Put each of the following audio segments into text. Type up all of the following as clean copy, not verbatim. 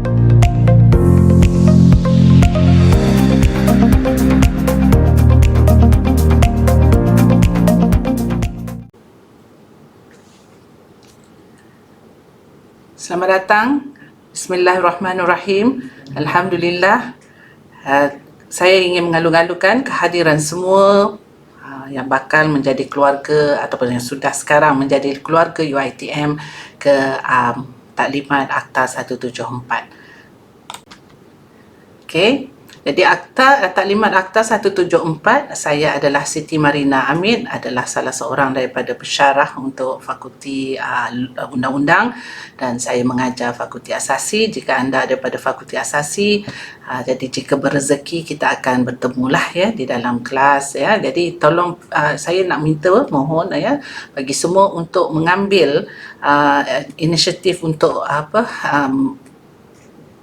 Selamat datang. Bismillahirrahmanirrahim. Alhamdulillah. Saya ingin mengalu-alukan kehadiran semua yang bakal menjadi keluarga ataupun yang sudah sekarang menjadi keluarga UiTM ke Taklimat Akta 174. Okey. Jadi Taklimat Akta 174, saya adalah Siti Marina Amin, adalah salah seorang daripada pensyarah untuk Fakulti Undang-Undang, dan saya mengajar Fakulti Asasi. Jika anda daripada Fakulti Asasi, jadi jika berrezeki kita akan bertemulah ya di dalam kelas ya. Jadi tolong saya nak minta, mohon ya, bagi semua untuk mengambil inisiatif untuk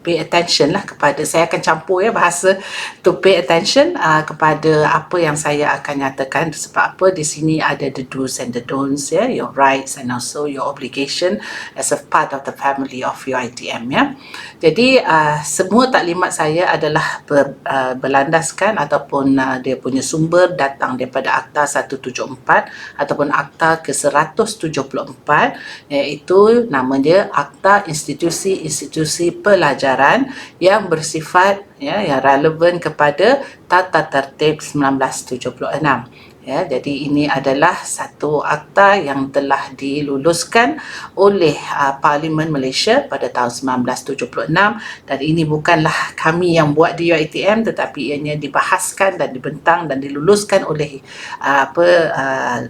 pay attention lah kepada, saya akan campur ya bahasa, to pay attention kepada apa yang saya akan nyatakan. Sebab apa, di sini ada the do's and the don'ts ya, your rights and also your obligation as a part of the family of UiTM ya. Jadi semua taklimat saya adalah berlandaskan ataupun dia punya sumber datang daripada Akta 174 ataupun Akta ke-174, iaitu nama dia Akta Institusi Pelajaran yang bersifat yang relevan kepada Tata Tertib 1976 ya. Jadi ini adalah satu akta yang telah diluluskan oleh Parlimen Malaysia pada tahun 1976, dan ini bukanlah kami yang buat di UiTM, tetapi ianya dibahaskan dan dibentang dan diluluskan oleh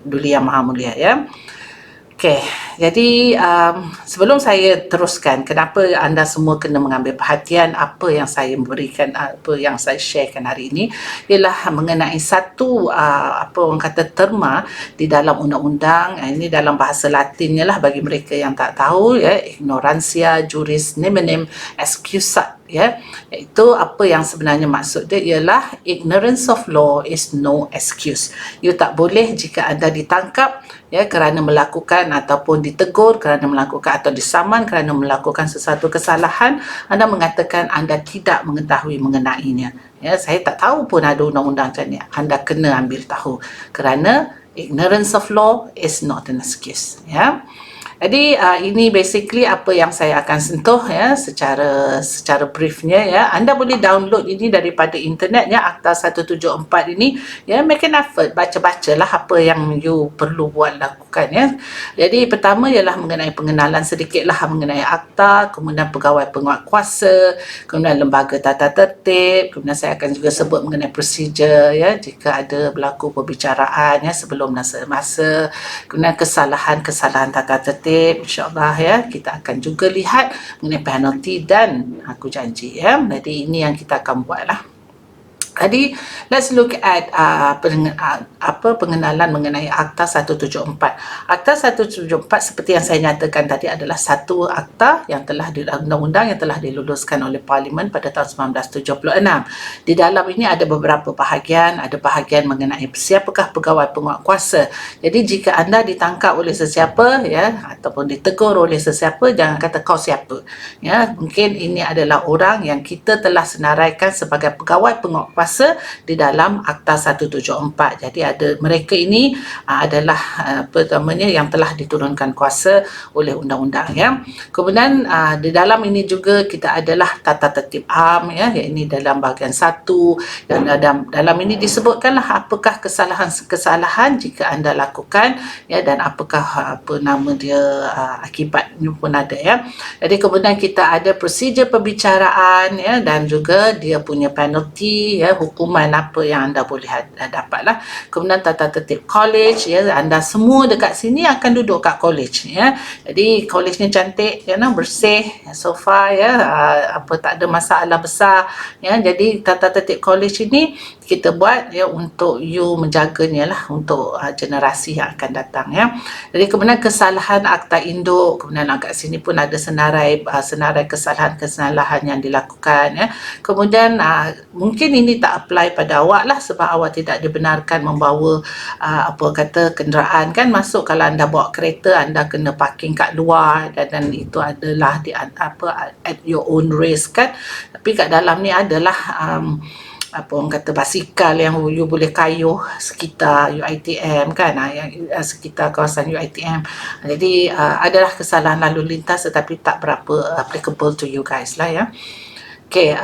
Duli Yang Maha Mulia ya. Okey, jadi sebelum saya teruskan, kenapa anda semua kena mengambil perhatian apa yang saya berikan, apa yang saya sharekan hari ini, ialah mengenai satu orang kata terma di dalam undang-undang. Ini dalam bahasa Latinnya lah bagi mereka yang tak tahu ya, ignorantia juris neminim excusat ya. Iaitu apa yang sebenarnya maksud dia ialah ignorance of law is no excuse. You tak boleh, jika anda ditangkap ya kerana melakukan ataupun ditegur kerana melakukan atau disaman kerana melakukan sesuatu kesalahan, anda mengatakan anda tidak mengetahui mengenainya ya. Saya tak tahu pun ada undang-undang macam ni. Anda kena ambil tahu, kerana ignorance of law is not an excuse ya. Jadi ini basically apa yang saya akan sentuh ya secara briefnya ya. Anda boleh download ini daripada internet ya, Akta 174 ini ya. Make an effort, baca-bacalah apa yang you perlu buat, lakukan ya. Jadi pertama ialah mengenai pengenalan sedikitlah mengenai akta, kemudian pegawai penguatkuasa, kemudian lembaga tata tertib, kemudian saya akan juga sebut mengenai prosedur ya jika ada berlaku perbicaraan ya sebelum dan semasa, kemudian kesalahan tata tertib. InsyaAllah ya, kita akan juga lihat mengenai penalti dan aku janji ya. Jadi ini yang kita akan buat lah. Jadi let's look at pengenalan mengenai Akta 174. Akta 174 seperti yang saya nyatakan tadi adalah satu akta yang telah undang-undang yang telah diluluskan oleh Parlimen pada tahun 1976. Di dalam ini ada beberapa bahagian, ada bahagian mengenai siapakah pegawai penguatkuasa. Jadi jika anda ditangkap oleh sesiapa ya ataupun ditegur oleh sesiapa, jangan kata kau siapa ya. Mungkin ini adalah orang yang kita telah senaraikan sebagai pegawai penguatkuasa di dalam Akta 174. Jadi ada mereka ini adalah pertamanya yang telah diturunkan kuasa oleh undang-undang ya. Kemudian di dalam ini juga kita adalah tata tertib am ya, ini dalam bahagian 1, dan dalam ini disebutkanlah apakah kesalahan jika anda lakukan ya, dan apakah akibatnya pun ada ya. Jadi kemudian kita ada prosedur perbicaraan ya, dan juga dia punya penalty ya, hukuman apa yang anda boleh dapatlah. Kemudian tata tertib college ya, anda semua dekat sini akan duduk kat college ya. Jadi college ni cantik ya, bersih, sofa ya, tak ada masalah besar ya. Jadi tata tertib college ini kita buat ya untuk you menjaganya lah untuk generasi yang akan datang ya. Jadi kemudian kesalahan akta induk, kemudian kat sini pun ada senarai kesalahan yang dilakukan ya. Kemudian mungkin ini tak apply pada awak lah, sebab awak tidak dibenarkan membawa kenderaan kan masuk. Kalau anda bawa kereta, anda kena parking kat luar, dan itu adalah at your own risk kan. Tapi kat dalam ni adalah basikal yang you boleh kayuh sekitar UiTM kan, yang sekitar kawasan UiTM. Jadi adalah kesalahan lalu lintas, tetapi tak berapa applicable to you guys lah ya. Okay,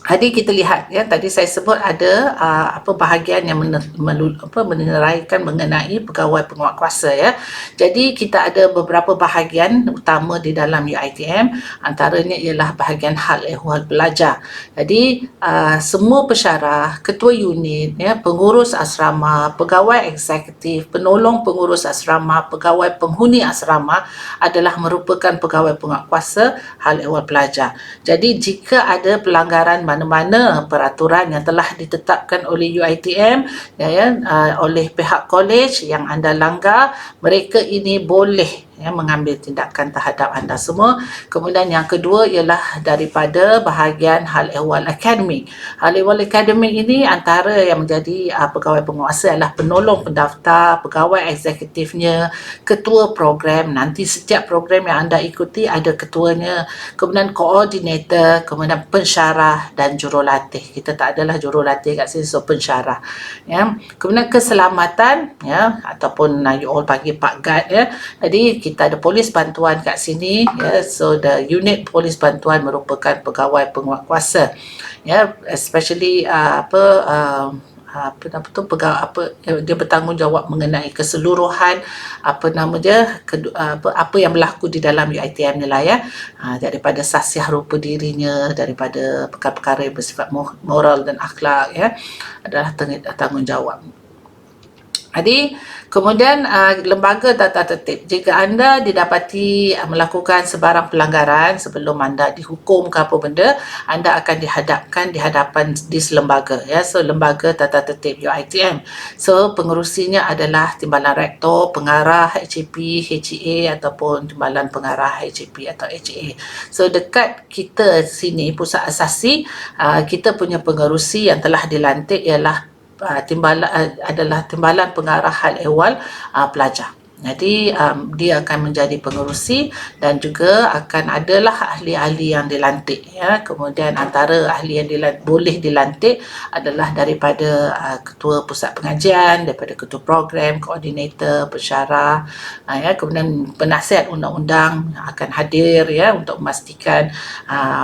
jadi kita lihat ya, tadi saya sebut ada bahagian yang meneraikan mengenai pegawai penguatkuasa ya. Jadi kita ada beberapa bahagian utama di dalam UiTM, antaranya ialah bahagian hal ehwal pelajar. Jadi semua pensyarah, ketua unit ya, pengurus asrama, pegawai eksekutif, penolong pengurus asrama, pegawai penghuni asrama adalah merupakan pegawai penguatkuasa hal ehwal pelajar. Jadi jika ada pelanggaran mana-mana peraturan yang telah ditetapkan oleh UiTM oleh pihak kolej yang anda langgar, mereka ini boleh mengambil tindakan terhadap anda semua. Kemudian yang kedua ialah daripada bahagian hal ehwal akademik. Hal ehwal akademik ini antara yang menjadi pegawai penguasa adalah penolong pendaftar, pegawai eksekutifnya, ketua program. Nanti setiap program yang anda ikuti ada ketuanya, kemudian koordinator, kemudian pensyarah dan jurulatih. Kita tak adalah jurulatih kat sini, so pensyarah ya. Kemudian keselamatan ya, ataupun you all panggil Pak Gad ya. Jadi kita ada polis bantuan kat sini ya, so the unit polis bantuan merupakan pegawai penguatkuasa ya, especially dia bertanggungjawab mengenai keseluruhan apa yang berlaku di dalam UiTM ni lah ya, daripada sasiah rupa dirinya, daripada perkara-perkara yang bersifat moral dan akhlak ya, adalah tanggungjawab. Jadi kemudian lembaga tata tertib, jika anda didapati melakukan sebarang pelanggaran sebelum anda dihukum ke apa benda, anda akan dihadapkan di hadapan dis lembaga ya. So lembaga tata tertib UiTM, so pengerusinya adalah timbalan rektor, pengarah HAP, HA ataupun timbalan pengarah HAP atau HA. So dekat kita sini pusat asasi, kita punya pengerusi yang telah dilantik ialah adalah timbalan pengarah hal ehwal pelajar. Jadi dia akan menjadi pengerusi dan juga akan adalah ahli-ahli yang dilantik ya. Kemudian antara ahli yang boleh dilantik adalah daripada ketua pusat pengajian, daripada ketua program, koordinator, pensyarah ya. Kemudian penasihat undang-undang akan hadir ya untuk memastikan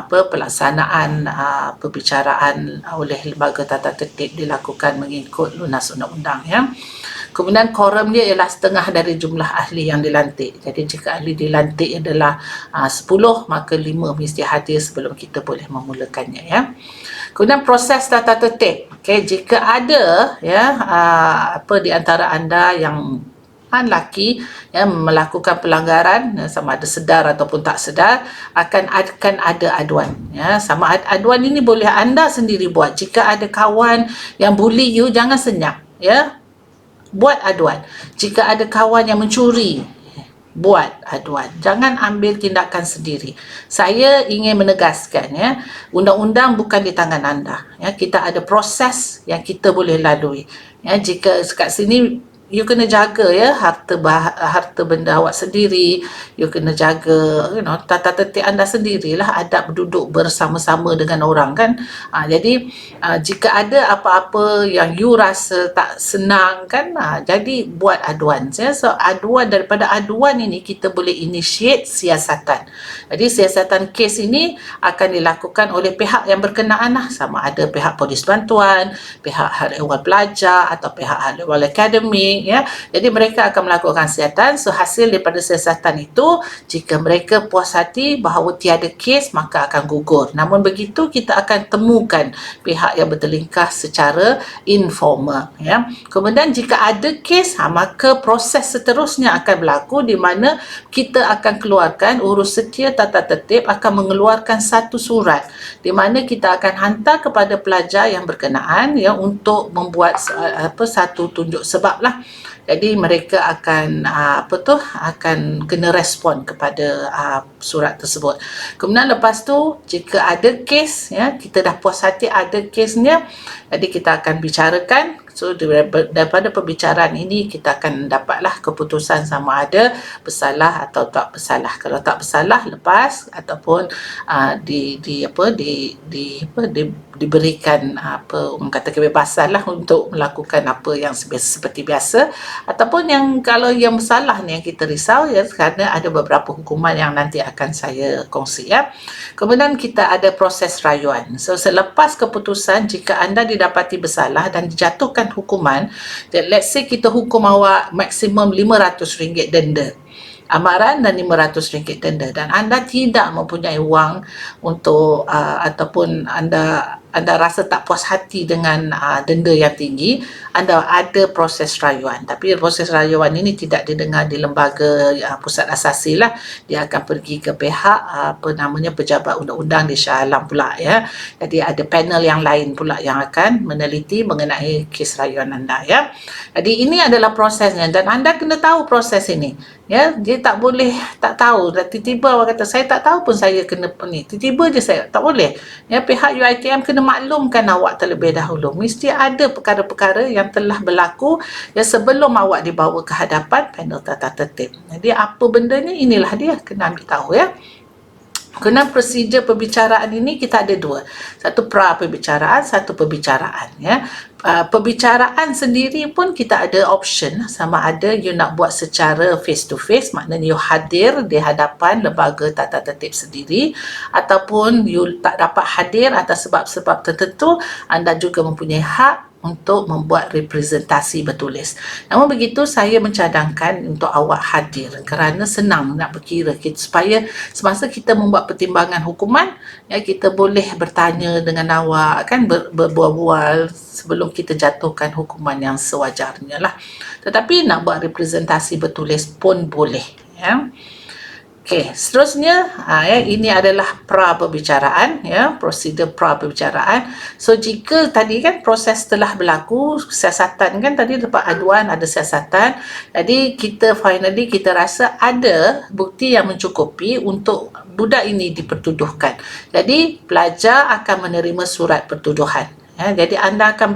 pelaksanaan perbicaraan oleh lembaga tata tertib dilakukan mengikut lunas undang-undang ya. Kemudian quorum dia ialah setengah dari jumlah ahli yang dilantik. Jadi jika ahli dilantik adalah 10, maka 5 mesti hadir sebelum kita boleh memulakannya ya. Kemudian proses tata tertib. Okay, jika ada ya di antara anda yang lelaki yang melakukan pelanggaran sama ada sedar ataupun tak sedar, akan ada aduan ya. Sama aduan ini boleh anda sendiri buat. Jika ada kawan yang bully you, jangan senyap ya, buat aduan. Jika ada kawan yang mencuri, buat aduan. Jangan ambil tindakan sendiri. Saya ingin menegaskan ya, undang-undang bukan di tangan anda ya. Kita ada proses yang kita boleh lalui ya. Jika kat sini you kena jaga ya harta benda awak sendiri, you kena jaga tata tertib anda sendirilah, adab duduk bersama-sama dengan orang kan. Jadi jika ada apa-apa yang you rasa tak senang kan, jadi buat aduan ya. So aduan, daripada aduan ini kita boleh initiate siasatan. Jadi siasatan kes ini akan dilakukan oleh pihak yang berkenaan lah, sama ada pihak polis bantuan, pihak hal ehwal pelajar atau pihak hal ehwal akademik ya. Jadi mereka akan melakukan siasatan. So hasil daripada siasatan itu, jika mereka puas hati bahawa tiada kes, maka akan gugur. Namun begitu kita akan temukan pihak yang bertelingkah secara informal ya. Kemudian jika ada kes, maka proses seterusnya akan berlaku, di mana kita akan keluarkan, urus setia tata tertib akan mengeluarkan satu surat di mana kita akan hantar kepada pelajar yang berkenaan ya, untuk membuat satu tunjuk sebab lah Jadi mereka akan akan kena respon kepada surat tersebut. Kemudian lepas tu jika ada kes, ya, kita dah puas hati ada kesnya, jadi kita akan bicarakan. So daripada pembicaraan ini kita akan dapatlah keputusan sama ada bersalah atau tak bersalah. Kalau tak bersalah, lepas, ataupun diberikan orang kata kebebasan lah untuk melakukan apa yang seperti biasa. Ataupun yang kalau yang bersalah ni yang kita risau, ya, kerana ada beberapa hukuman yang nanti akan saya kongsi, ya. Kemudian kita ada proses rayuan. So selepas keputusan, jika anda didapati bersalah dan dijatuhkan hukuman, let's say kita hukum awak maksimum RM500 denda, amaran, dan RM500 denda, dan anda tidak mempunyai wang untuk ataupun anda rasa tak puas hati dengan denda yang tinggi, anda ada proses rayuan. Tapi proses rayuan ini tidak didengar di lembaga pusat asasi lah. Dia akan pergi ke pihak pejabat undang-undang di Shah Alam pula, ya. Jadi ada panel yang lain pula yang akan meneliti mengenai kes rayuan anda, ya. Jadi ini adalah prosesnya, dan anda kena tahu proses ini, ya. Dia tak boleh tak tahu. Tiba-tiba awak kata saya tak tahu pun saya kena ni, tiba-tiba je saya tak boleh, ya. Pihak UiTM kena maklumkan awak terlebih dahulu. Mesti ada perkara-perkara yang telah berlaku, ya, sebelum awak dibawa ke hadapan panel tata tertib. Jadi apa bendanya, inilah dia kena ambil tahu, ya. Kena prosedur pembicaraan ini kita ada dua. Satu pra-pembicaraan, satu pembicaraan, ya. Pembicaraan sendiri pun kita ada option, sama ada you nak buat secara face to face, maknanya you hadir di hadapan lembaga tata tertib sendiri, ataupun you tak dapat hadir atas sebab-sebab tertentu, anda juga mempunyai hak untuk membuat representasi bertulis. Namun begitu, saya mencadangkan untuk awak hadir kerana senang nak berkira kita, supaya semasa kita membuat pertimbangan hukuman, ya, kita boleh bertanya dengan awak, kan, berbual-bual sebelum kita jatuhkan hukuman yang sewajarnya lah. Tetapi nak buat representasi bertulis pun boleh, ya. Okey, seterusnya, ya, ini adalah pra-pembicaraan, ya, prosedur pra-pembicaraan. So jika tadi kan proses telah berlaku, siasatan kan tadi dapat aduan, ada siasatan. Jadi kita finally kita rasa ada bukti yang mencukupi untuk budak ini dipertuduhkan. Jadi pelajar akan menerima surat pertuduhan. Ya, jadi anda akan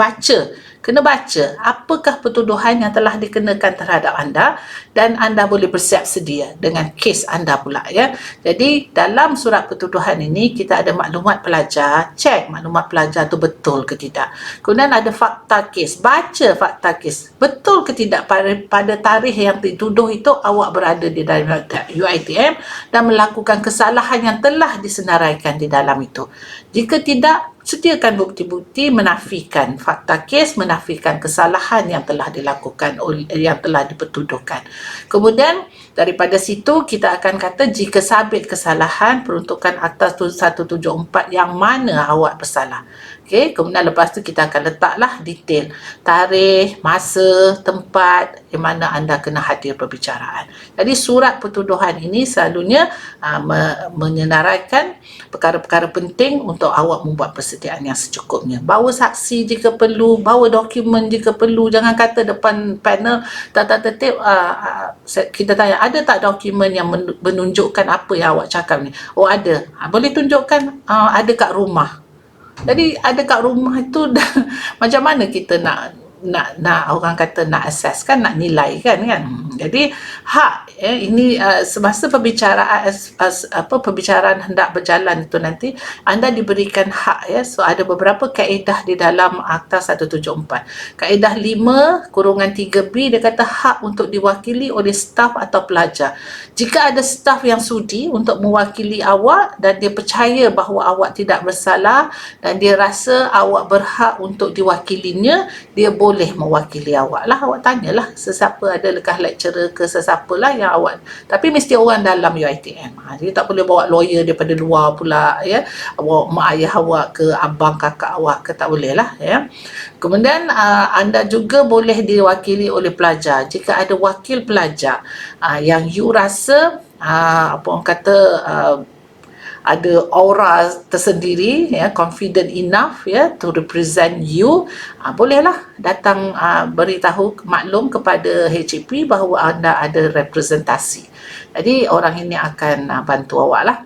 kena baca apakah pertuduhan yang telah dikenakan terhadap anda, dan anda boleh bersiap sedia dengan kes anda pula, ya. Jadi dalam surat pertuduhan ini kita ada maklumat pelajar, cek maklumat pelajar tu betul ke tidak. Kemudian ada fakta kes, baca fakta kes betul ke tidak pada tarikh yang dituduh itu awak berada di dalam UiTM dan melakukan kesalahan yang telah disenaraikan di dalam itu. Jika tidak, sediakan bukti-bukti menafikan fakta kes, menafikan kesalahan yang telah dilakukan yang telah dipertuduhkan. Kemudian daripada situ kita akan kata jika sabit kesalahan, peruntukan Akta 174 yang mana awak bersalah. Okey, kemudian lepas tu kita akan letaklah detail tarikh, masa, tempat di mana anda kena hadir perbicaraan. Jadi surat pertuduhan ini selalunya menyenaraikan perkara-perkara penting untuk awak membuat persediaan yang secukupnya. Bawa saksi jika perlu, bawa dokumen jika perlu. Jangan kata depan panel tata tertib kita tanya, ada tak dokumen yang menunjukkan apa yang awak cakap ni? Oh ada. Boleh tunjukkan ada kat rumah. Jadi ada kat rumah itu macam mana kita nak orang kata nak assess, kan, nak nilai kan. Jadi hak, ini semasa pembicaraan hendak berjalan itu nanti anda diberikan hak, ya. So ada beberapa kaedah di dalam Akta 174. Kaedah 5/3B dia kata hak untuk diwakili oleh staf atau pelajar. Jika ada staf yang sudi untuk mewakili awak dan dia percaya bahawa awak tidak bersalah dan dia rasa awak berhak untuk diwakilinya, dia boleh mewakili awak lah. Awak tanyalah sesiapa, adakah lecturer ke sesiapa lah yang awak, tapi mesti orang dalam UiTM. Jadi tak boleh bawa lawyer daripada luar pula, ya. Bawa mak ayah awak ke, abang kakak awak ke, tak boleh lah, ya. Kemudian anda juga boleh diwakili oleh pelajar. Jika ada wakil pelajar yang you rasa apa orang kata ada aura tersendiri, ya, confident enough, ya, to represent you, bolehlah datang beritahu maklum kepada HCP bahawa anda ada representasi. Jadi orang ini akan bantu awak lah.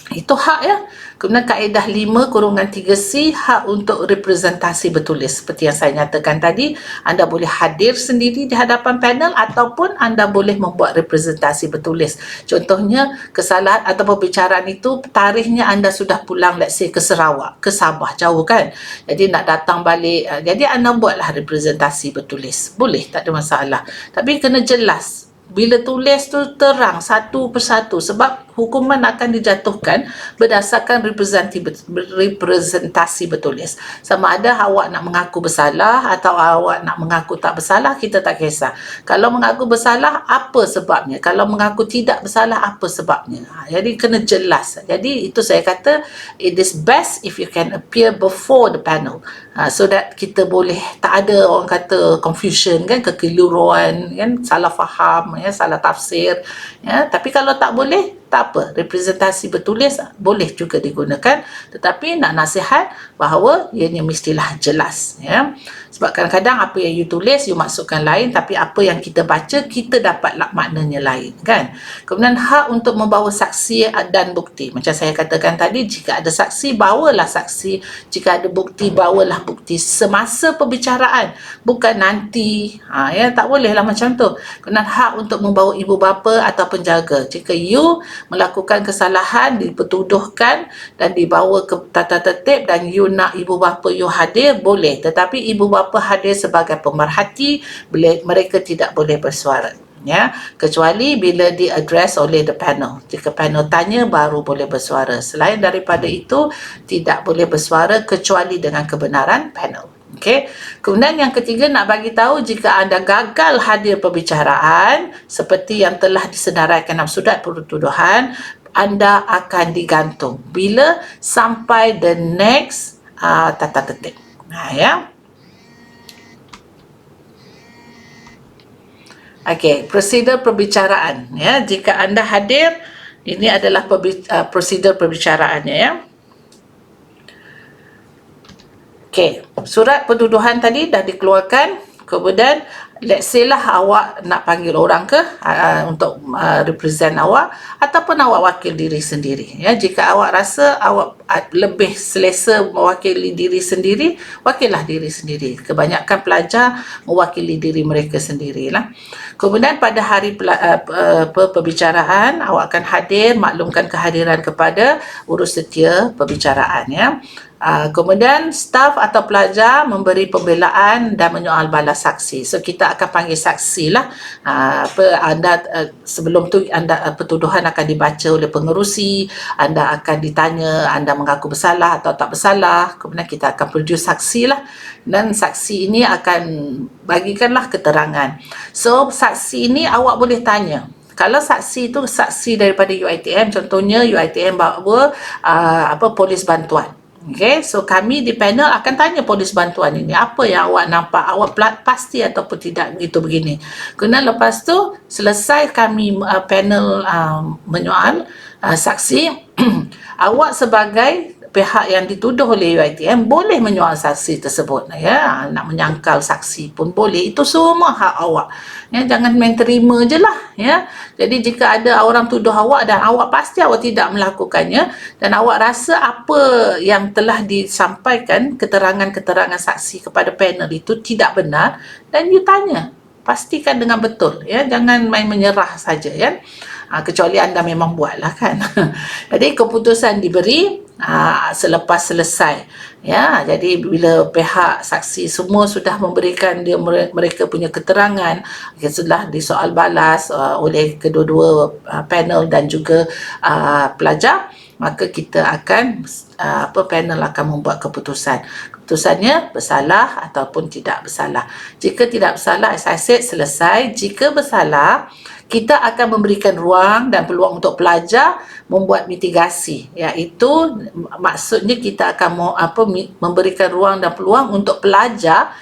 Itu hak, ya. Kemudian kaedah 5/3C, hak untuk representasi bertulis. Seperti yang saya nyatakan tadi, anda boleh hadir sendiri di hadapan panel ataupun anda boleh membuat representasi bertulis. Contohnya, kesalahan atau perbicaraan itu tarikhnya anda sudah pulang, let's say ke Sarawak, ke Sabah, jauh kan. Jadi nak datang balik, jadi anda buatlah representasi bertulis. Boleh, tak ada masalah. Tapi kena jelas. Bila tulis tu terang satu persatu, sebab hukuman akan dijatuhkan berdasarkan representasi bertulis. Sama ada awak nak mengaku bersalah atau awak nak mengaku tak bersalah, kita tak kisah. Kalau mengaku bersalah, apa sebabnya? Kalau mengaku tidak bersalah, apa sebabnya? Jadi kena jelas. Jadi itu saya kata, it is best if you can appear before the panel, so that kita boleh tak ada orang kata confusion kan, kekeliruan kan, salah faham, ya, salah tafsir, ya. Tapi kalau tak boleh, tak apa, representasi bertulis boleh juga digunakan, tetapi nak nasihat bahawa ianya mestilah jelas, ya. Sebab kadang-kadang apa yang you tulis you masukkan lain, tapi apa yang kita baca kita dapatlah maknanya lain kan. Kemudian hak untuk membawa saksi dan bukti. Macam saya katakan tadi, jika ada saksi, bawalah saksi. Jika ada bukti, bawalah bukti semasa perbicaraan, bukan nanti. Ya, tak bolehlah macam tu. Kemudian hak untuk membawa ibu bapa atau penjaga. Jika you melakukan kesalahan, dipertuduhkan dan dibawa ke tata tertib dan you nak ibu bapa you hadir, boleh. Tetapi ibu bapa hadir sebagai pemerhati, mereka tidak boleh bersuara, ya, kecuali bila di-address oleh the panel. Jika panel tanya, baru boleh bersuara. Selain daripada itu, tidak boleh bersuara kecuali dengan kebenaran panel. Okey. Kemudian yang ketiga, nak bagi tahu jika anda gagal hadir perbicaraan seperti yang telah disenaraikan dalam surat pertuduhan, anda akan digantung bila sampai the next tata tertib. Ya. Okey, prosedur perbicaraan, ya. Jika anda hadir, ini adalah prosedur perbicaraannya, ya. Okey, surat pertuduhan tadi dah dikeluarkan. Kemudian let's say lah awak nak panggil orang ke untuk represent awak, ataupun awak wakil diri sendiri, ya. Jika awak rasa awak lebih selesa mewakili diri sendiri, wakillah diri sendiri. Kebanyakan pelajar mewakili diri mereka sendirilah. Kemudian pada hari perbicaraan, awak akan hadir, maklumkan kehadiran kepada urus setia perbicaraan, ya. Kemudian staf atau pelajar memberi pembelaan dan menyoal balas saksi. So kita akan panggil saksi lah. Sebelum tu pertuduhan akan dibaca oleh pengerusi, anda akan ditanya anda mengaku bersalah atau tak bersalah. Kemudian kita akan produce saksi lah, dan saksi ini akan bagikanlah keterangan. So saksi ini awak boleh tanya. Kalau saksi itu saksi daripada UiTM, contohnya UiTM bawa polis bantuan. Okay, so kami di panel akan tanya polis bantuan ini, apa yang awak nampak, awak pasti ataupun tidak, begitu begini. Kemudian lepas tu selesai kami panel menyoal saksi, awak sebagai pihak yang dituduh oleh UiTM boleh menyoal saksi tersebut, ya. Nak menyangkal saksi pun boleh. Itu semua hak awak, ya. Jangan main terima je lah, ya. Jadi jika ada orang tuduh awak dan awak pasti awak tidak melakukannya, dan awak rasa apa yang telah disampaikan keterangan-keterangan saksi kepada panel itu tidak benar, dan you tanya, pastikan dengan betul, ya. Jangan main menyerah saja, ya. Kecuali anda memang buatlah kan. Jadi keputusan diberi selepas selesai, ya. Jadi bila pihak saksi semua sudah memberikan mereka punya keterangan, sudah disoal balas oleh kedua-dua panel dan juga pelajar, maka kita akan panel akan membuat keputusan. Keputusannya bersalah ataupun tidak bersalah. Jika tidak bersalah, as I said, selesai. Jika bersalah, kita akan memberikan ruang dan peluang untuk pelajar membuat mitigasi, iaitu maksudnya kita akan memberikan ruang dan peluang untuk pelajar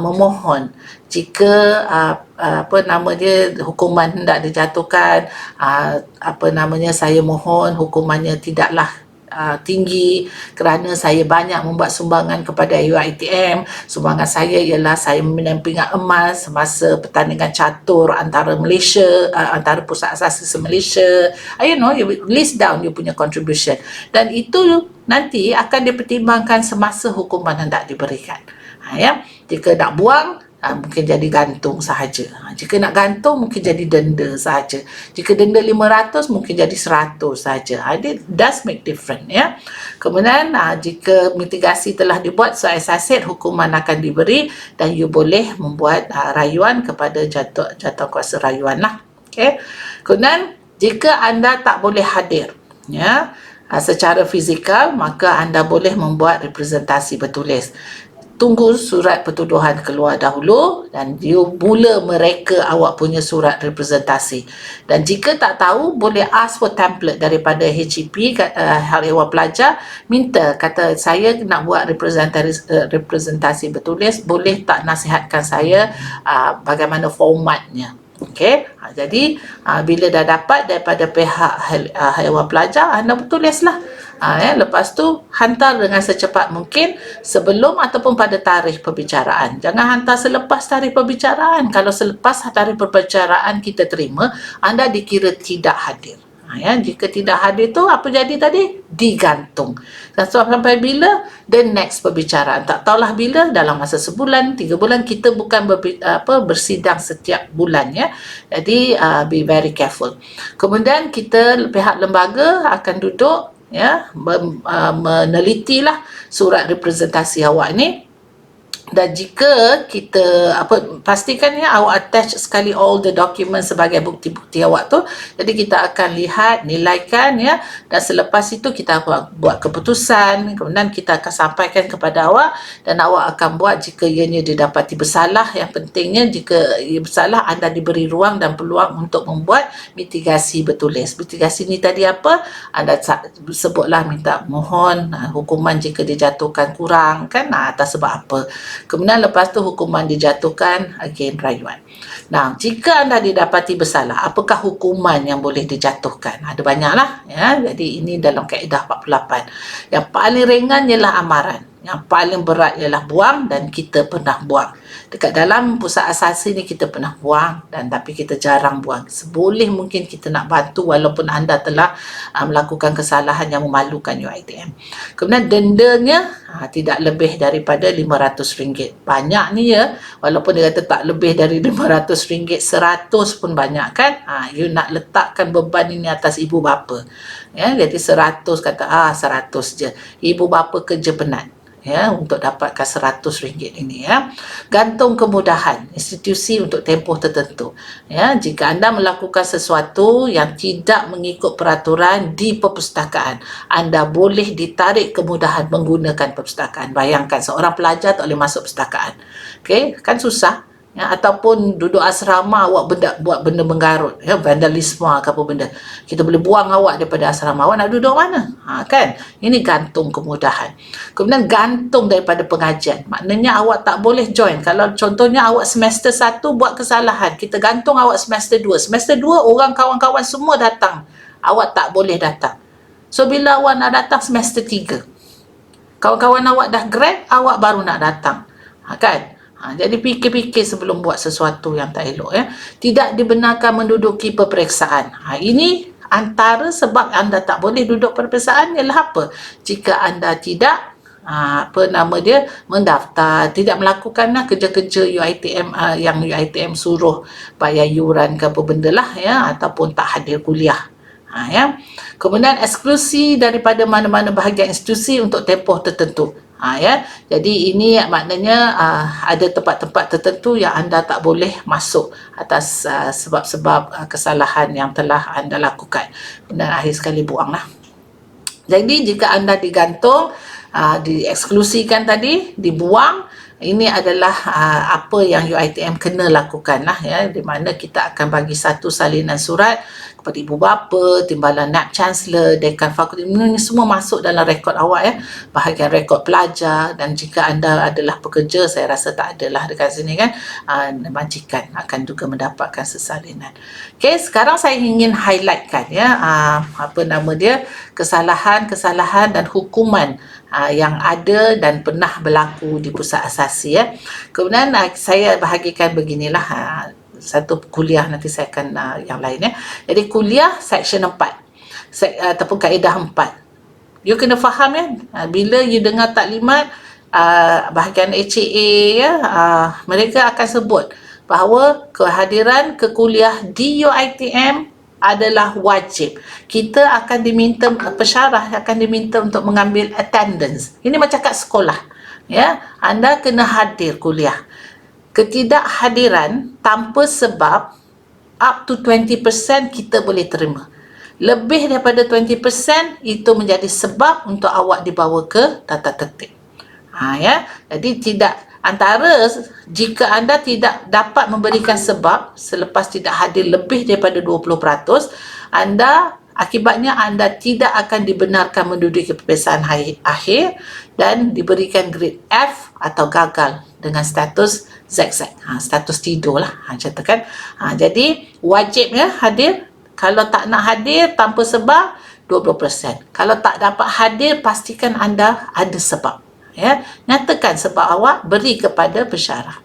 memohon jika hukuman hendak dijatuhkan, saya mohon hukumannya tidaklah tinggi kerana saya banyak membuat sumbangan kepada UiTM. Sumbangan saya ialah saya meminang pingat emas semasa pertandingan catur antara Malaysia, antara Pusat Asasi Malaysia. You list down you punya contribution, dan itu nanti akan dipertimbangkan semasa hukuman hendak diberikan. Jika nak buang, mungkin jadi gantung sahaja. Jika nak gantung, mungkin jadi denda sahaja. Jika denda 500, mungkin jadi 100 sahaja. It does make difference, Kemudian, jika mitigasi telah dibuat, so as I said, hukuman akan diberi dan you boleh membuat rayuan kepada jatuh kuasa rayuan lah. Okay. Kemudian, jika anda tak boleh hadir, secara fizikal, maka anda boleh membuat representasi bertulis. Tunggu surat pertuduhan keluar dahulu dan you mula mereka awak punya surat representasi. Dan jika tak tahu, boleh ask for template daripada HEP, Hal Ehwal Pelajar, minta, kata saya nak buat representasi bertulis, boleh tak nasihatkan saya bagaimana formatnya. Okey, jadi bila dah dapat daripada pihak Hal Ehwal Pelajar, anda bertulislah. Lepas tu hantar dengan secepat mungkin sebelum ataupun pada tarikh perbicaraan. Jangan hantar selepas tarikh perbicaraan. Kalau selepas tarikh perbicaraan kita terima, anda dikira tidak hadir. Jika tidak hadir tu apa jadi tadi? Digantung. Sampai bila? The next perbicaraan. Tak tahulah bila, dalam masa sebulan, 3 bulan. Kita bukan bersidang setiap bulan, Jadi be very careful. Kemudian kita, pihak lembaga akan duduk, menelitilah surat representasi awak ni. Dan jika kita pastikan awak attach sekali all the documents sebagai bukti-bukti awak tu. Jadi kita akan lihat, nilaikan, dan selepas itu kita buat keputusan. Kemudian kita akan sampaikan kepada awak dan awak akan buat jika ianya didapati bersalah. Yang pentingnya jika ia bersalah, anda diberi ruang dan peluang untuk membuat mitigasi bertulis. Mitigasi ni tadi apa? Anda sebutlah, minta mohon hukuman jika dijatuhkan kurang, atas sebab apa. Kemudian lepas tu hukuman dijatuhkan, again rayuan. Nah, jika anda didapati bersalah, apakah hukuman yang boleh dijatuhkan? Ada banyaklah, Jadi ini dalam kaedah 48. Yang paling ringan ialah amaran. Yang paling berat ialah buang, dan kita pernah buang. Dekat dalam pusat asasi ni kita pernah buang, dan tapi kita jarang buang. Seboleh mungkin kita nak bantu walaupun anda telah melakukan kesalahan yang memalukan UiTM. Kemudian dendanya tidak lebih daripada RM500. Banyak ni walaupun dia kata tak lebih dari RM500, 100 pun banyak kan. You nak letakkan beban ini atas ibu bapa. Jadi 100 kata 100 je. Ibu bapa kerja penat. Untuk dapatkan RM100 ini. Gantung kemudahan institusi untuk tempoh tertentu. Jika anda melakukan sesuatu yang tidak mengikut peraturan di perpustakaan, anda boleh ditarik kemudahan menggunakan perpustakaan. Bayangkan seorang pelajar tak boleh masuk perpustakaan. Okay? Kan susah. Ataupun duduk asrama, awak buat benda menggarut, vandalisme ke apa benda, kita boleh buang awak daripada asrama. Awak nak duduk mana? Kan? Ini gantung kemudahan. Kemudian gantung daripada pengajian. Maknanya awak tak boleh join. Kalau contohnya awak semester 1 buat kesalahan, kita gantung awak semester 2. Semester 2 orang kawan-kawan semua datang. Awak tak boleh datang. So bila awak nak datang semester 3, kawan-kawan awak dah grad, awak baru nak datang. Kan? Jadi fikir-fikir sebelum buat sesuatu yang tak elok. Tidak dibenarkan menduduki peperiksaan. Ini antara sebab anda tak boleh duduk peperiksaan ialah apa? Jika anda tidak mendaftar, tidak melakukan kerja-kerja UiTM yang UiTM suruh bayar yuran ke apa benda lah, ataupun tak hadir kuliah. Kemudian eksklusi daripada mana-mana bahagian institusi untuk tempoh tertentu. Jadi ini maknanya ada tempat-tempat tertentu yang anda tak boleh masuk atas sebab-sebab kesalahan yang telah anda lakukan. Dan akhir sekali buanglah. Jadi jika anda digantung, dieksklusikan tadi, dibuang, ini adalah apa yang UiTM kena lakukan lah ya, di mana kita akan bagi satu salinan surat kepada ibu bapa, timbalan NAB Chancellor, dekan fakulti, ini semua masuk dalam rekod awak ya, bahagian rekod pelajar. Dan jika anda adalah pekerja, saya rasa tak adalah dekat sini kan, majikan akan juga mendapatkan sesalinan. Okay, sekarang saya ingin highlightkan ya, apa nama dia, kesalahan-kesalahan dan hukuman yang ada dan pernah berlaku di pusat asasi ya. Kemudian saya bahagikan beginilah, satu kuliah nanti saya akan yang lain ya. Jadi kuliah section 4 ataupun kaedah 4. You kena faham ya, bila you dengar taklimat bahagian HAA ya, mereka akan sebut bahawa kehadiran ke kuliah di UiTM adalah wajib. Kita akan diminta, pesyarah akan diminta untuk mengambil attendance. Ini macam kat sekolah. Ya, anda kena hadir kuliah. Ketidakhadiran tanpa sebab up to 20% kita boleh terima. Lebih daripada 20% itu menjadi sebab untuk awak dibawa ke tata tertib. Ya, jadi tidak, antara jika anda tidak dapat memberikan sebab selepas tidak hadir lebih daripada 20%, akibatnya anda tidak akan dibenarkan menduduki peperiksaan akhir dan diberikan grade F atau gagal dengan status ZZ, status tidur lah, katakan. Jadi wajib ya hadir. Kalau tak nak hadir tanpa sebab 20%. Kalau tak dapat hadir, pastikan anda ada sebab. Ya, nyatakan sebab awak, beri kepada pesyarah.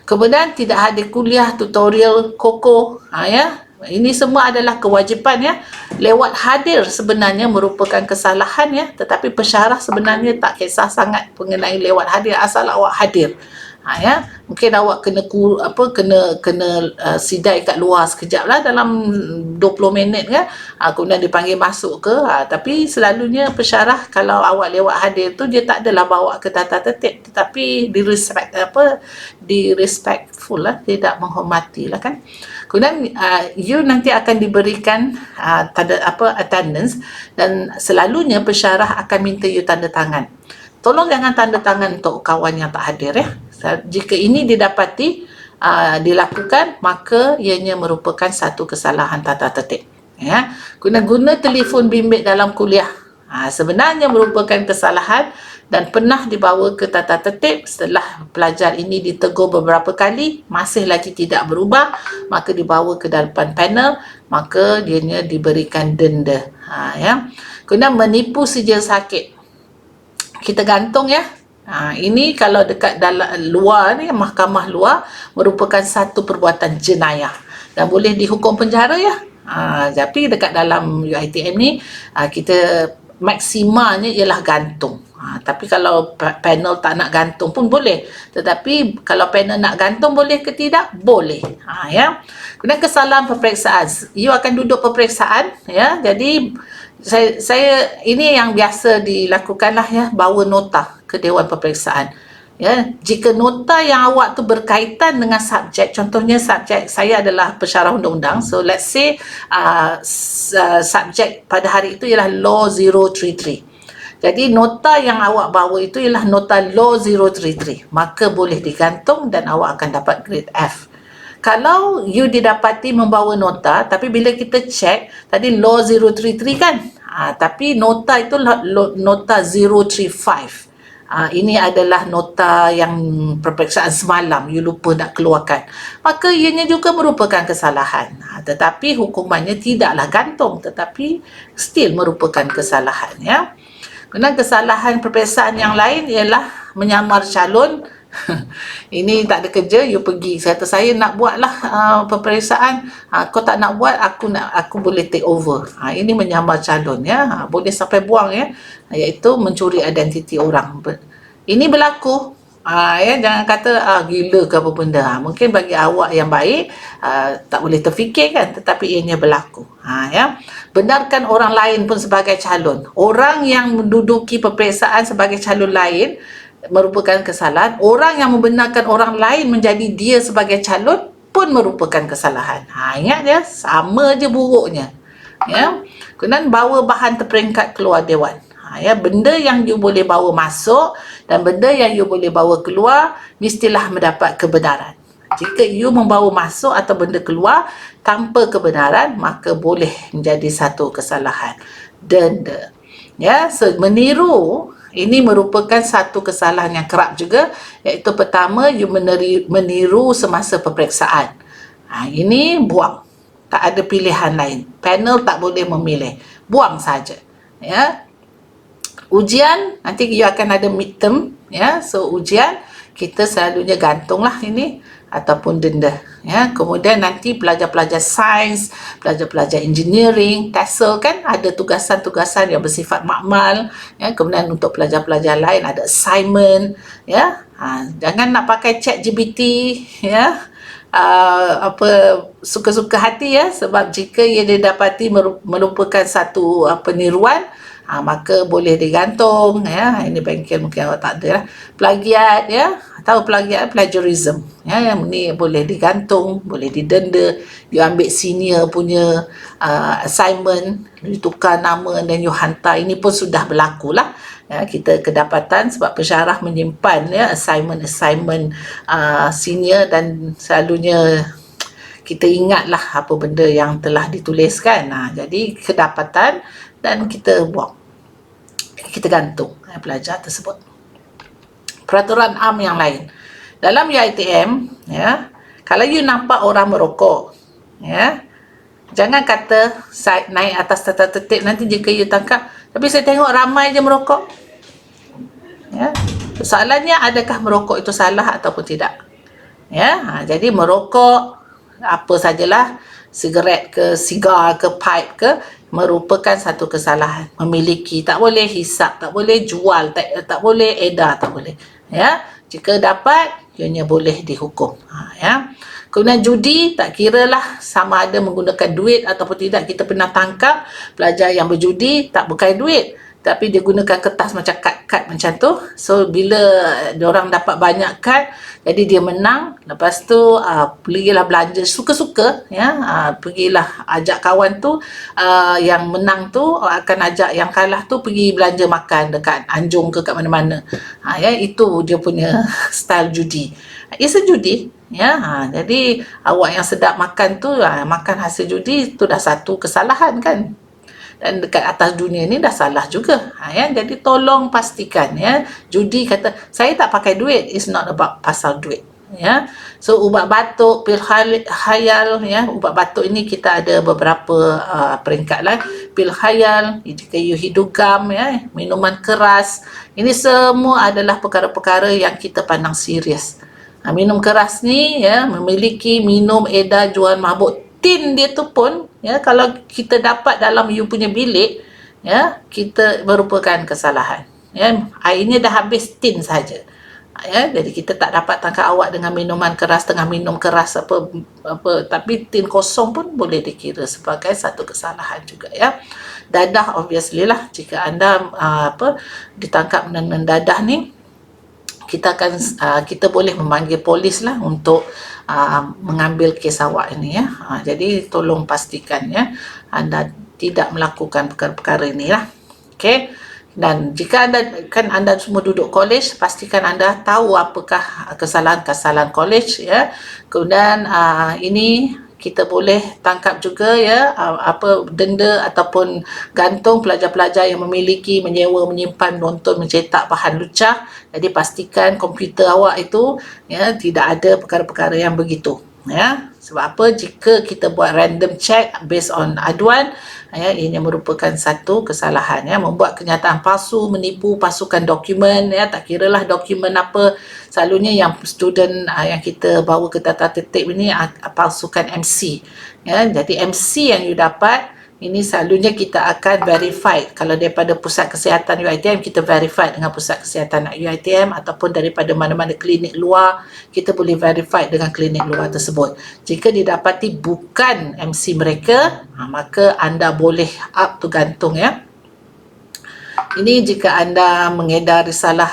Kemudian tidak hadir kuliah, tutorial, koko, ya. Ini semua adalah kewajipan ya. Lewat hadir sebenarnya merupakan kesalahan ya, tetapi pesyarah sebenarnya tak kisah sangat mengenai lewat hadir, asal awak hadir. Ya, mungkin awak kena sidai kat luar sekejap lah dalam 20 minit kan, kemudian dipanggil masuk ke, tapi selalunya pesyarah kalau awak lewat hadir tu dia tak adalah bawa ke tata tertib, tetapi respectful lah, tidak menghormati lah kan. Kemudian you nanti akan diberikan attendance, dan selalunya pesyarah akan minta you tanda tangan. Tolong jangan tanda tangan untuk kawan yang tak hadir ya. Jika ini didapati dilakukan, maka ianya merupakan satu kesalahan tata tertib ya. Guna telefon bimbit dalam kuliah sebenarnya merupakan kesalahan dan pernah dibawa ke tata tertib. Setelah pelajar ini ditegur beberapa kali masih lagi tidak berubah, maka dibawa ke depan panel, maka dianya diberikan denda ya. Kemudian menipu sijil sakit, kita gantung ya. Ini kalau dekat dalam luar ni, mahkamah luar, merupakan satu perbuatan jenayah dan boleh dihukum penjara ya. Tapi dekat dalam UiTM ni kita maksimanya ialah gantung. Tapi kalau panel tak nak gantung pun boleh. Tetapi kalau panel nak gantung boleh ke tidak? Boleh. Ya. Kemudian kesalahan peperiksaan. You akan duduk peperiksaan ya. Jadi saya ini yang biasa dilakukan lah ya, bawa nota ke Dewan Peperiksaan. Ya, jika nota yang awak tu berkaitan dengan subjek, contohnya subjek saya adalah pesyarah undang-undang, so let's say subjek pada hari itu ialah Law 033. Jadi nota yang awak bawa itu ialah nota Law 033, maka boleh digantung dan awak akan dapat grade F. Kalau you didapati membawa nota, tapi bila kita cek, tadi Law 033 kan, tapi nota itu nota 035. Ini adalah nota yang peperiksaan semalam, you lupa nak keluarkan, maka ianya juga merupakan kesalahan. Tetapi hukumannya tidaklah gantung, tetapi still merupakan kesalahan ya. Kemudian kesalahan peperiksaan yang lain ialah menyamar calon. Ini tak ada kerja, you pergi, kata saya nak buatlah peperiksaan, kau tak nak buat, aku boleh take over. Ini menyamar calon ya, boleh sampai buang ya, iaitu mencuri identiti orang. Ini berlaku ya, jangan kata gila ke apa benda. Mungkin bagi awak yang baik tak boleh terfikir kan, tetapi ianya berlaku. Ya, benarkan orang lain pun sebagai calon. Orang yang menduduki peperiksaan sebagai calon lain merupakan kesalahan. Orang yang membenarkan orang lain menjadi dia sebagai calon pun merupakan kesalahan. Ingat ya, sama je buruknya. Ya. Kemudian bawa bahan terperingkat keluar dewan. Ya, benda yang you boleh bawa masuk dan benda yang you boleh bawa keluar mestilah mendapat kebenaran. Jika you membawa masuk atau benda keluar tanpa kebenaran, maka boleh menjadi satu kesalahan, denda. Ya, so meniru ini merupakan satu kesalahan yang kerap juga, iaitu pertama, you meniru semasa peperiksaan. Ini buang. Tak ada pilihan lain. Panel tak boleh memilih. Buang saja. Ya. Ujian, nanti you akan ada midterm. Ya. So, ujian, kita selalunya gantunglah ini ataupun denda. Ya. Kemudian nanti pelajar-pelajar sains, pelajar-pelajar engineering, TESOL kan ada tugasan-tugasan yang bersifat makmal. Ya. Kemudian untuk pelajar-pelajar lain ada assignment. Ya. Jangan nak pakai ChatGPT. Ya. Suka-suka hati ya, sebab jika ia didapati merupakan satu peniruan, maka boleh digantung ya. Ini bengkel mungkin awak tak ada lah. Plagiat ya, tahu plagiat, plagiarism ya, yang ni boleh digantung, boleh didenda. You ambil senior punya assignment, you tukar nama dan you hantar, ini pun sudah berlaku lah. Ya, kita kedapatan sebab pensyarah menyimpan ya assignment senior, dan selalunya kita ingatlah apa benda yang telah dituliskan. Jadi kedapatan dan kita buang, kita gantung pelajar tersebut. Peraturan am yang lain dalam UiTM ya, kalau you nampak orang merokok ya, jangan kata saya naik atas tata tertib nanti jika you tangkap, tapi saya tengok ramai je merokok. Ya. Soalannya, adakah merokok itu salah ataupun tidak? Ya, jadi merokok apa sajalah, sigaret ke, sigar ke, pipe ke, merupakan satu kesalahan. Memiliki tak boleh, hisap tak boleh, jual tak boleh, edar tak boleh. Ya, jika dapat, ianya boleh dihukum. Ya. Kemudian judi, tak kiralah sama ada menggunakan duit ataupun tidak. Kita pernah tangkap pelajar yang berjudi tak pakai duit, tapi dia gunakan kertas macam kad-kad macam tu. So bila diorang dapat banyak kad, jadi dia menang. Lepas tu pergilah belanja suka-suka ya, pergilah ajak kawan tu, yang menang tu akan ajak yang kalah tu pergi belanja makan dekat Anjung ke kat mana-mana. Ya, itu dia punya style judi. It's a judi ya. Jadi awak yang sedap makan tu, makan hasil judi tu dah satu kesalahan kan. Dan dekat atas dunia ni dah salah juga. Ya, jadi tolong pastikan ya. Judi kata saya tak pakai duit, it's not about pasal duit. Ya. So ubat batuk, pil khayal ya, ubat batuk ini kita ada beberapa peringkat lah. Pil khayal, jika you hidup gam ya, minuman keras, ini semua adalah perkara-perkara yang kita pandang serius. Minum keras ni ya, memiliki minum edar jual mabuk. Tin dia tu pun ya, kalau kita dapat dalam you punya bilik ya, kita merupakan kesalahan ya. Airnya dah habis tin saja ya, jadi kita tak dapat tangkap awak dengan minuman keras, tengah minum keras apa, tapi tin kosong pun boleh dikira sebagai satu kesalahan juga ya. Dadah obviously lah, jika anda ditangkap dengan dadah ni, kita boleh memanggil polis lah untuk mengambil kes awak ini ya. Jadi tolong pastikan ya, anda tidak melakukan perkara-perkara ini lah. Okay. Dan jika anda semua duduk college, pastikan anda tahu apakah kesalahan-kesalahan college ya. Kemudian ini kita boleh tangkap juga ya, denda ataupun gantung pelajar-pelajar yang memiliki, menyewa, menyimpan, menonton, mencetak bahan lucah. Jadi pastikan komputer awak itu ya tidak ada perkara-perkara yang begitu ya. Sebab apa? Jika kita buat random check based on aduan ya, ini merupakan satu kesalahan ya. Membuat kenyataan palsu, menipu, palsukan dokumen ya, tak kiralah dokumen apa. Selalunya yang student yang kita bawa ke tata tertib ini palsukan MC ya. Jadi MC yang you dapat ini selalunya kita akan verify. Kalau daripada pusat kesihatan UiTM, kita verify dengan pusat kesihatan UiTM, ataupun daripada mana-mana klinik luar, kita boleh verify dengan klinik luar tersebut. Jika didapati bukan MC mereka, maka anda boleh up to gantung ya. Ini jika anda mengedar risalah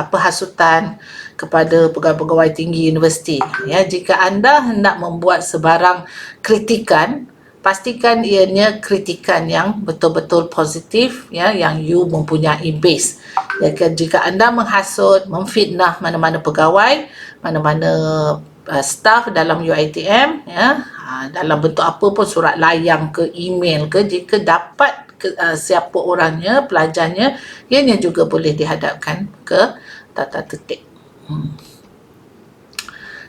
hasutan kepada pegawai-pegawai tinggi universiti ya. Jika anda hendak membuat sebarang kritikan, pastikan ianya kritikan yang betul-betul positif, ya, yang you mempunyai base. Jika anda menghasut, memfitnah mana-mana pegawai, mana-mana staff dalam UiTM, ya, dalam bentuk apa pun, surat layang ke, email ke, jika dapat siapa orangnya, pelajarnya, ianya juga boleh dihadapkan ke tata tertib.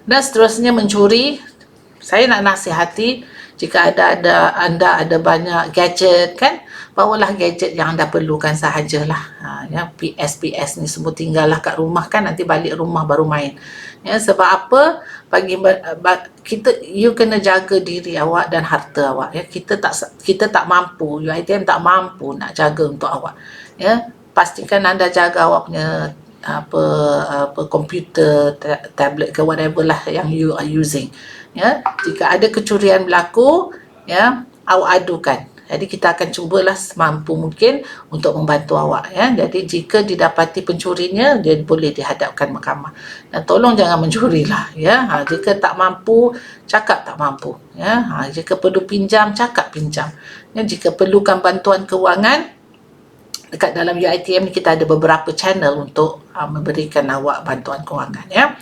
Dan seterusnya, mencuri. Saya nak nasihati, jika anda ada banyak gadget, kan, bawalah gadget yang anda perlukan sahajalah. Ya, PS ni semua tinggallah kat rumah, kan, nanti balik rumah baru main. Ya, sebab apa? You kena jaga diri awak dan harta awak. Ya, kita tak mampu, UiTM tak mampu nak jaga untuk awak. Ya, pastikan anda jaga awak punya komputer, tablet ke whatever lah yang you are using. Ya, jika ada kecurian berlaku, ya, awak adukan. Jadi kita akan cubalah semampu mungkin untuk membantu awak, ya. Jadi jika didapati pencurinya, dia boleh dihadapkan mahkamah. Dan tolong jangan mencurilah, ya. Jika tak mampu, cakap tak mampu, ya. Jika perlu pinjam, cakap pinjam. Ya, jika perlukan bantuan kewangan, dekat dalam UiTM ni kita ada beberapa channel untuk memberikan awak bantuan kewangan, ya.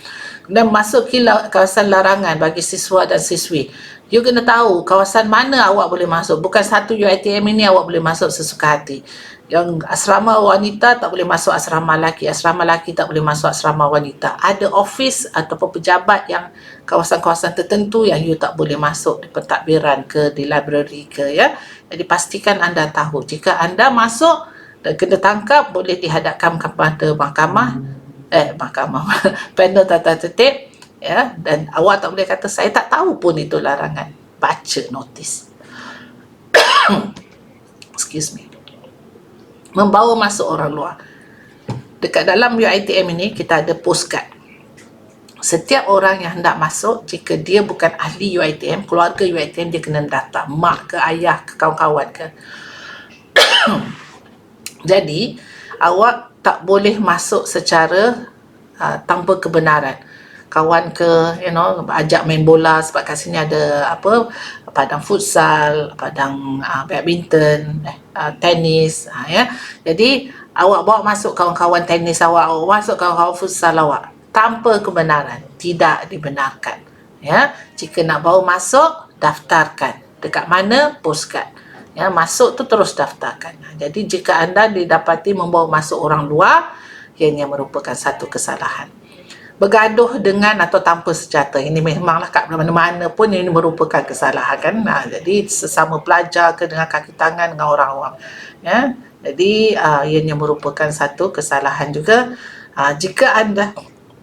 Dan masuki kawasan larangan bagi siswa dan siswi. You kena tahu kawasan mana awak boleh masuk. Bukan satu UiTM ini awak boleh masuk sesuka hati. Yang asrama wanita tak boleh masuk asrama lelaki tak boleh masuk asrama wanita. Ada office ataupun pejabat yang kawasan-kawasan tertentu yang you tak boleh masuk, di pentadbiran ke, di library ke, ya. Jadi pastikan anda tahu. Jika anda masuk dan kena tangkap, boleh dihadapkan kepada mahkamah panel tata tertib, ya. Dan awak tak boleh kata saya tak tahu pun itu larangan. Baca notis. Excuse me. Membawa masuk orang luar. Dekat dalam UiTM ini kita ada postcard. Setiap orang yang hendak masuk, jika dia bukan ahli UiTM, keluarga UiTM, dia kena daftar. Mak ke, ayah ke, kawan-kawan ke. Jadi awak tak boleh masuk secara tanpa kebenaran. Kawan ke, ajak main bola, sebab kat sini ada padang futsal, padang badminton, tenis, ya. Jadi awak bawa masuk kawan-kawan tenis awak masuk kawan-kawan futsal awak tanpa kebenaran, tidak dibenarkan, ya. Jika nak bawa masuk, daftarkan. Dekat mana? Postcard. Ya, masuk tu terus daftarkan. Jadi jika anda didapati membawa masuk orang luar, ianya merupakan satu kesalahan. Bergaduh dengan atau tanpa senjata, ini memanglah kat mana-mana pun ini merupakan kesalahan, kan. Jadi sesama pelajar ke, dengan kaki tangan dengan orang awam, ya. Jadi ianya merupakan satu kesalahan juga. Jika anda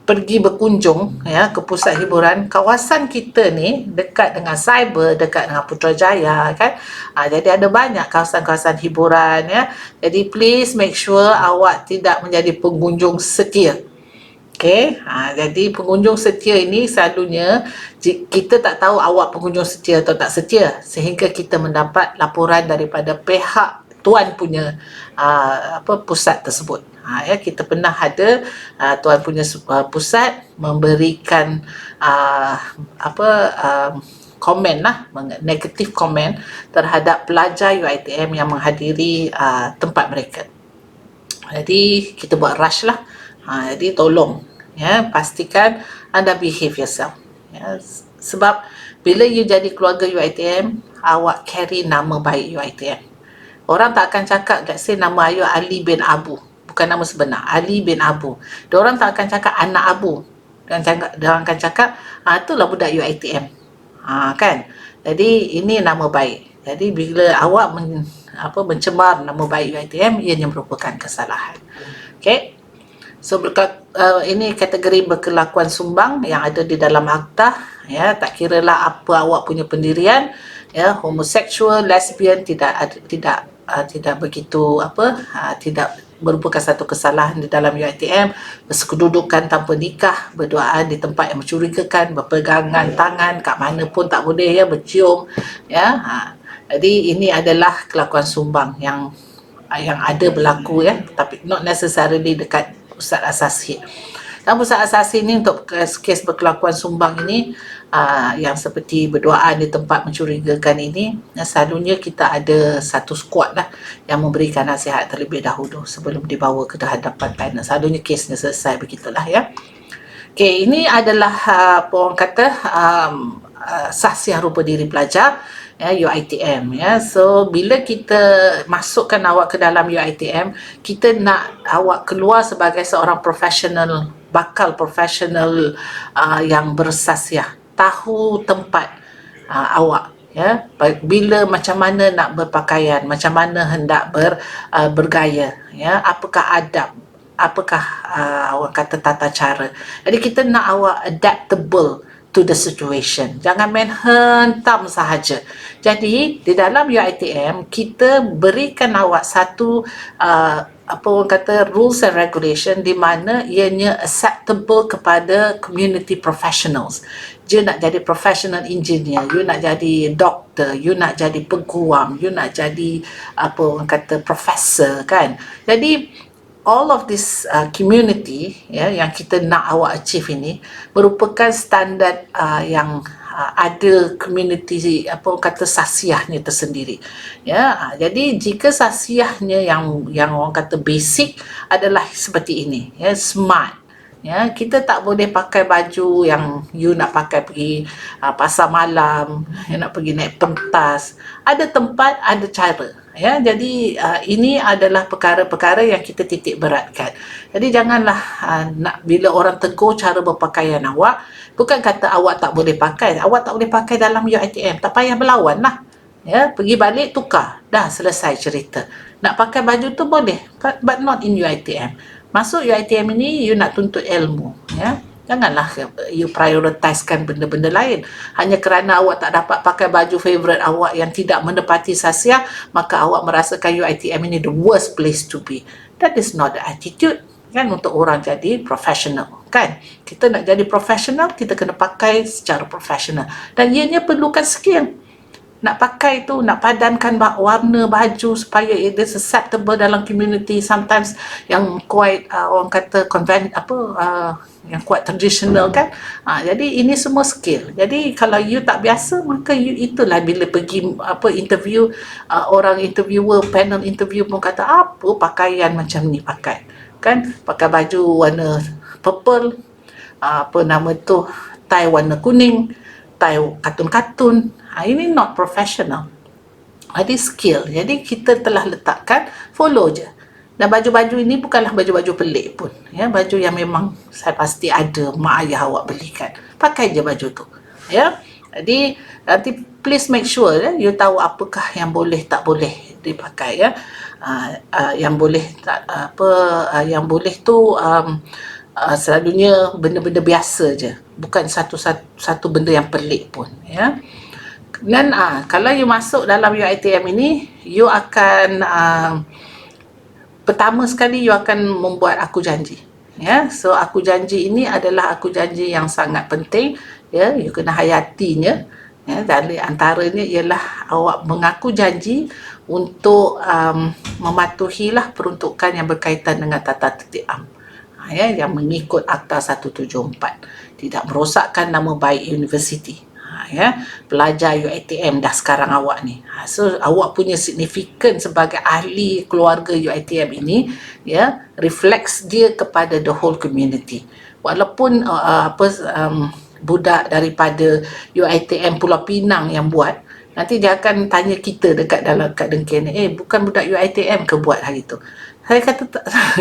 pergi berkunjung, ya, ke pusat hiburan, kawasan kita ni dekat dengan cyber, dekat dengan Putrajaya, kan. Jadi ada banyak kawasan-kawasan hiburan, ya. Jadi please make sure awak tidak menjadi pengunjung setia. Okey, jadi pengunjung setia ini selalunya kita tak tahu awak pengunjung setia atau tak setia, sehingga kita mendapat laporan daripada pihak tuan punya pusat tersebut. Ya, kita pernah ada tuan punya pusat memberikan komen lah, negatif komen terhadap pelajar UiTM yang menghadiri tempat mereka. Jadi kita buat rush lah. Jadi tolong, ya, pastikan anda behave yourself, ya. Sebab bila you jadi keluarga UiTM, awak carry nama baik UiTM. Orang tak akan cakap, let's say nama you Ali bin Abu, bukan nama sebenar, Ali bin Abu. Diorang tak akan cakap anak Abu, dan diorang akan cakap itulah budak UiTM, kan. Jadi ini nama baik. Jadi bila awak mencemar nama baik UiTM, ianya merupakan kesalahan. Okay. So ini kategori berkelakuan sumbang yang ada di dalam akta, ya. Tak kiralah apa awak punya pendirian, ya, homoseksual, lesbian, tidak begitu tidak merupakan satu kesalahan di dalam UiTM. Berkedudukan tanpa nikah, berduaan di tempat yang mencurigakan, berpegangan tangan kat mana pun tak boleh, ya, bercium, ya. Jadi ini adalah kelakuan sumbang yang ada berlaku, ya, tapi not necessarily dekat pusat asasi. Dan pusat asasi ini untuk kes berkelakuan sumbang ini yang seperti berduaan di tempat mencurigakan ini, selalunya kita ada satu squad lah yang memberikan nasihat terlebih dahulu sebelum dibawa ke hadapan panel. Selalunya kesnya selesai, begitulah ya. Okey, ini adalah apa orang kata saksiah rupa diri pelajar, ya, UiTM, ya. So bila kita masukkan awak ke dalam UiTM, kita nak awak keluar sebagai seorang profesional, bakal profesional yang bersaksiah, tahu tempat awak, ya, bila macam mana nak berpakaian, macam mana hendak bergaya, ya, apakah adab, apakah orang kata tata cara. Jadi kita nak awak adaptable to the situation. Jangan main hentam sahaja. Jadi di dalam UiTM kita berikan awak satu apa orang kata rules and regulation di mana ianya acceptable kepada community professionals. You nak jadi professional engineer, you nak jadi doktor, you nak jadi peguam, you nak jadi apa orang kata profesor, kan. Jadi all of this community, ya, yang kita nak awak achieve ini merupakan standard yang ada community apa kata saksiahnya tersendiri, ya. Jadi jika saksiahnya yang orang kata basic adalah seperti ini, ya, smart, ya, kita tak boleh pakai baju yang you nak pakai pergi pasar malam, you nak pergi naik pentas. Ada tempat, ada cara, ya. Jadi ini adalah perkara-perkara yang kita titik beratkan. Jadi janganlah nak bila orang tegur cara berpakaian awak, bukan kata awak tak boleh pakai, awak tak boleh pakai dalam UiTM, tak payah berlawan lah, ya. Pergi balik tukar, dah selesai cerita. Nak pakai baju tu boleh, but not in UiTM. Masuk UiTM ini you nak tuntut ilmu, ya. Janganlah you prioritisekan benda-benda lain. Hanya kerana awak tak dapat pakai baju favourite awak yang tidak menepati saksiah, maka awak merasakan UiTM ini the worst place to be. That is not the attitude, kan, untuk orang jadi profesional, kan. Kita nak jadi profesional, kita kena pakai secara profesional. Dan ianya perlukan skill. Nak pakai tu, nak padankan warna baju supaya it is acceptable dalam community. Sometimes yang quite orang kata yang kuat traditional, kan. Jadi ini semua skill. Jadi kalau you tak biasa, maka you itulah bila pergi interview, orang interviewer, panel interview pun kata apa pakaian macam ni pakai, kan. Pakai baju warna purple, tie warna kuning, tie katun-katun. Ini not professional. Ada skill. Jadi kita telah letakkan, follow je. Dan baju-baju ini bukanlah baju-baju pelik pun, ya. Baju yang memang saya pasti ada mak ayah awak belikan. Pakai je baju tu, ya. Jadi nanti please make sure, ya, you tahu apakah yang boleh tak boleh dipakai, ya. Yang boleh tak yang boleh tu selalunya benda-benda biasa je, bukan satu benda yang pelik pun, ya. Dan kalau you masuk dalam UiTM ini, you akan pertama sekali you akan membuat aku janji, ya. So aku janji ini adalah aku janji yang sangat penting, ya. You kena hayatinya, ya. Dari antaranya ialah awak mengaku janji untuk mematuhilah peruntukan yang berkaitan dengan tata tertib am, ya, yang mengikut Akta 174, tidak merosakkan nama baik universiti. Ya, pelajar UiTM dah sekarang awak ni. So awak punya signifikan sebagai ahli keluarga UiTM ini, ya, reflects dia kepada the whole community. Walaupun budak daripada UiTM Pulau Pinang yang buat, nanti dia akan tanya kita dekat dengkin ni, bukan budak UiTM ke buat hari tu. Saya kata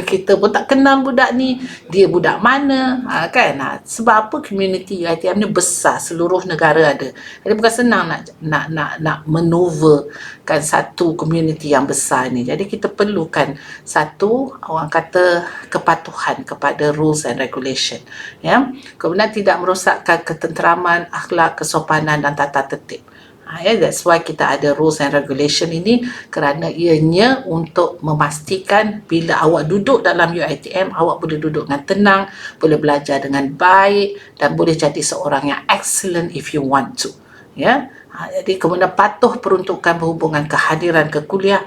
kita pun tak kenal budak ni, dia budak mana, kan. Sebab apa? Community UiTM ni besar, seluruh negara ada. Jadi bukan senang nak manuverkan satu community yang besar ni. Jadi kita perlukan satu, orang kata, kepatuhan kepada rules and regulation, ya. Kemudian tidak merosakkan ketenteraman, akhlak, kesopanan dan tata tertib. Ya, that's why kita ada rules and regulation ini, kerana ianya untuk memastikan bila awak duduk dalam UiTM, awak boleh duduk dengan tenang, boleh belajar dengan baik dan boleh jadi seorang yang excellent if you want to, ya. Jadi kemudian patuh peruntukan berhubungan kehadiran ke kuliah.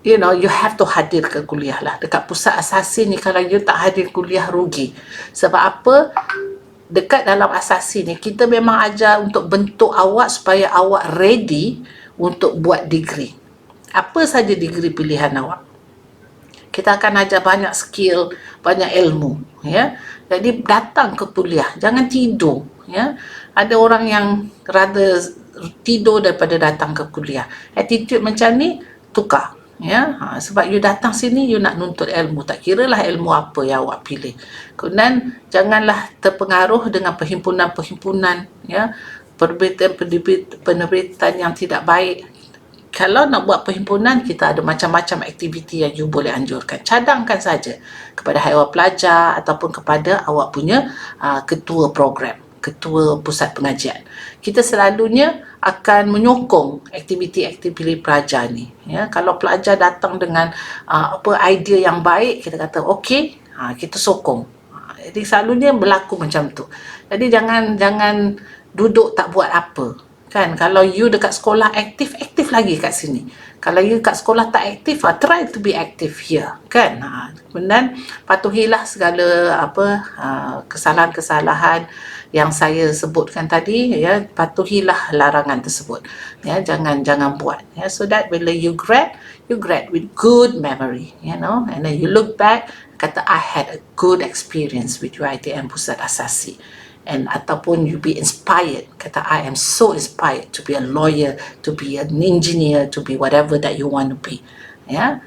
You know, you have to hadir ke kuliah lah. Dekat pusat asasi ni, kalau you tak hadir kuliah, rugi. Sebab apa? dekat dalam asasi ni, kita memang ajar untuk bentuk awak supaya awak ready untuk buat degree. Apa saja degree pilihan awak. Kita akan ajar banyak skill, banyak ilmu, ya. Jadi datang ke kuliah, jangan tidur, ya. Ada orang yang rather tidur daripada datang ke kuliah. Attitude macam ni tukar, ya. Sebab you datang sini you nak nuntut ilmu, tak kiralah ilmu apa yang awak pilih. Kemudian janganlah terpengaruh dengan perhimpunan-perhimpunan, ya, penerbitan yang tidak baik. Kalau nak buat perhimpunan, kita ada macam-macam aktiviti yang you boleh anjurkan. Cadangkan saja kepada haiwan pelajar ataupun kepada awak punya ketua program, ketua pusat pengajian. Kita selalunya akan menyokong aktiviti-aktiviti pelajar ni. Ya, kalau pelajar datang dengan idea yang baik, kita kata okey, kita sokong. Jadi selalunya berlaku macam tu. Jadi jangan duduk tak buat apa. Kan, kalau you dekat sekolah aktif lagi kat sini. Kalau you kat sekolah tak aktif, try to be active here, kan. Kemudian patuhilah segala kesalahan-kesalahan yang saya sebutkan tadi, ya, patuhilah larangan tersebut, ya, jangan buat, ya, so that bila you grad with good memory, you know, and then you look back, kata I had a good experience with UiTM Pusat Asasi. And ataupun you be inspired, kata I am so inspired to be a lawyer, to be an engineer, to be whatever that you want to be, ya.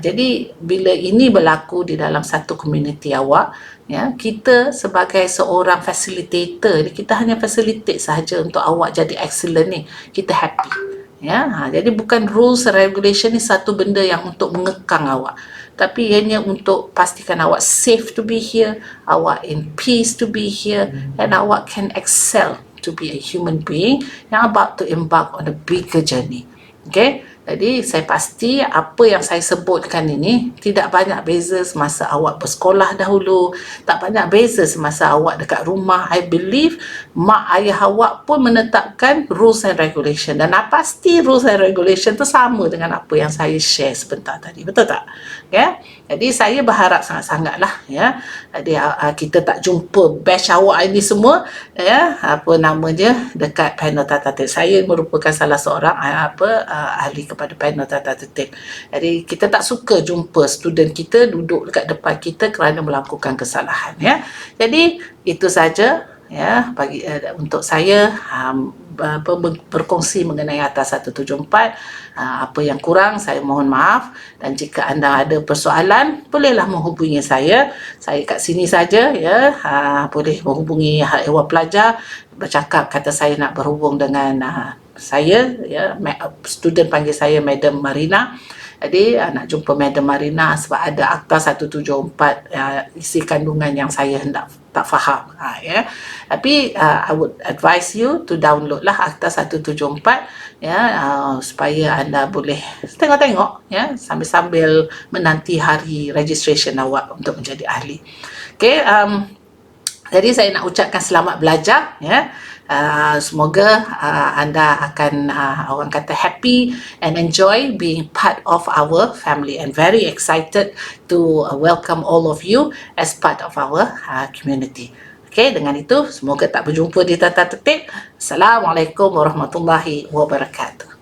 Jadi bila ini berlaku di dalam satu community awak, ya, kita sebagai seorang facilitator, kita hanya facilitate sahaja untuk awak jadi excellent ni, kita happy, ya. Jadi bukan rules and regulation ni satu benda yang untuk mengekang awak, tapi ianya untuk pastikan awak safe to be here, awak in peace to be here, and awak can excel to be a human being yang about to embark on a bigger journey. Okay? Jadi saya pasti apa yang saya sebutkan ini tidak banyak beza semasa awak bersekolah dahulu, tak banyak beza semasa awak dekat rumah. I believe mak ayah awak pun menetapkan rules and regulation, dan pasti rules and regulation tu sama dengan apa yang saya share sebentar tadi, betul tak? Ya, jadi saya berharap sangat-sangatlah, ya. Jadi kita tak jumpa batch awak ini semua, ya, apa nama dia, dekat panel tata tertib. Saya merupakan salah seorang ahli kepada panel tata tertib. Jadi kita tak suka jumpa student kita duduk dekat depan kita kerana melakukan kesalahan, ya. Jadi itu saja, ya, bagi untuk saya berkongsi mengenai Atas 174. Apa yang kurang saya mohon maaf, dan jika anda ada persoalan bolehlah menghubungi saya kat sini saja, ya. Boleh menghubungi Ewa Pelajar, bercakap, kata saya nak berhubung dengan saya, ya, student panggil saya Madam Marina. Jadi nak jumpa Madam Marina sebab ada Akta 174 isi kandungan yang saya hendak tak faham, ya. Tapi I would advise you to download lah Akta 174, ya, supaya anda boleh tengok-tengok, ya, sambil-sambil menanti hari registration awak untuk menjadi ahli. Okay, jadi saya nak ucapkan selamat belajar, ya. Semoga anda akan orang kata happy and enjoy being part of our family, and very excited to welcome all of you as part of our community. Okay, dengan itu semoga tak berjumpa di tata tertib. Assalamualaikum warahmatullahi wabarakatuh.